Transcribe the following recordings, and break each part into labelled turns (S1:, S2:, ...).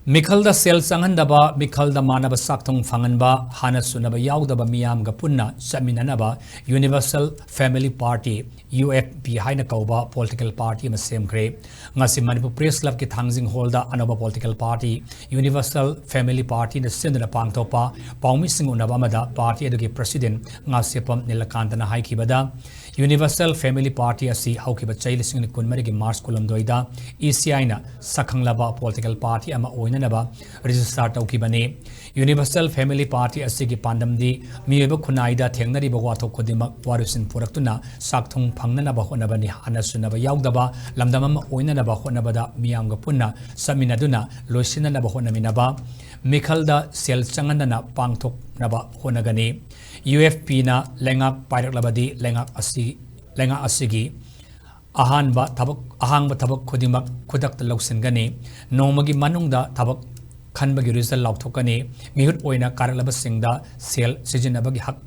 S1: Meekhal da sel changhandaba, Meekhal da manaba chakthung phanghanba, hana sunaba yaodaba miyam ga punna chaminanaba Universal Family Party UFP Haina Kouba political party ma Semkhre ngasi Manipur Press Club ki thangjing hall da anaba political party Universal Family Party na sindana pangthopa paumi sing unaba mada party adugi president ngasi pam nilakantana haikibada Universal Family Party asi haukiba chailising kunmari gi March kulamdoida ECI na sakhanglaba political party ama oinanaba register taukibane Universal Family Party asi gi pandam-di miyeba khunaida thengnari bagwato khodimak warusin puraktuna chakthung phanghanaba honabani hana sunaba yaodaba lamdamam oinanaba honabada miyamga punna saminaduna loisinanaba honaminaba Meekhal da sel changandana pangthok naba honagani UFP na lengak pairak lengak asigi ahangba tabak khudimak khudak lausingani nomagi manungda tabak khanbagi result lauthokani mihut oina karaklaba singda sel sijinabagi hak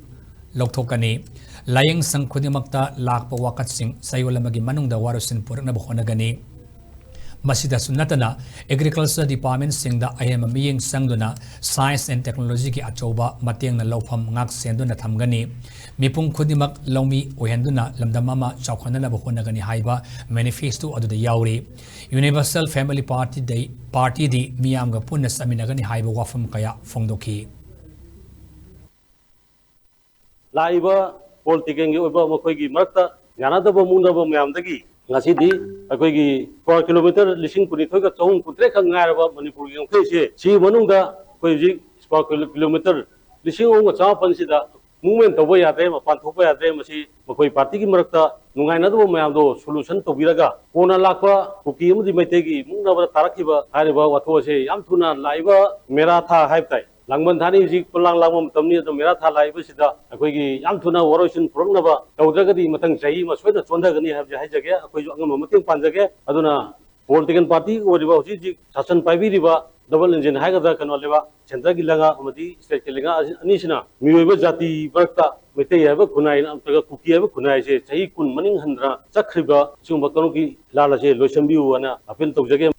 S1: lauthokani layeng sang khudimakta lakpa wakat sing sayolamagi manungda warusin puraknaba honagani Masida sunatana Agriculture Department singda ayam miyeng sangduna Science and Technology ki achoba mateng na lawpham ngak senduna thamgani mipung khudimak lawmi ohenduna lamdamama chawkhana ba honagani haiba manifesto aduda yauri Universal Family Party di miyamga punna saminagani haiba wafam kaya phongdoki
S2: laiba political gi oba makhoi marta yanadaba mundaba mayamdagi ngasidi akoi per kilometer lising punithoi ka chahung putre khang ngaraba Manipur gi ngkhe si manungda koi ji per kilometer lising ong cha pansida movement toba yate ma panthopa yate masi makoi party gi marakta nungaina do mayamdo solution tobiraga kona lakpa kuki amdi maitegi mungna tarakhiba hariba watho se yam thuna laiba mera tha haiptai langban thani ji pulang langmam tamni do mera tha laiba sida akoi gi yam thuna woroisin puroknaba tawdragadi matang chai ma soida chondagani habja haijage akoi ju angam mateng panjage aduna political party oriba hoji ji shasan paibiriba double engine haigada kano leba central gi langa amadi state gi langa anisina miyoiba jati bakta mete yaba khunai na amtaga kuki yaba khunai se chai kun maning handra chakhriba chumba kanu ki lala se loisambi wana apel tawjage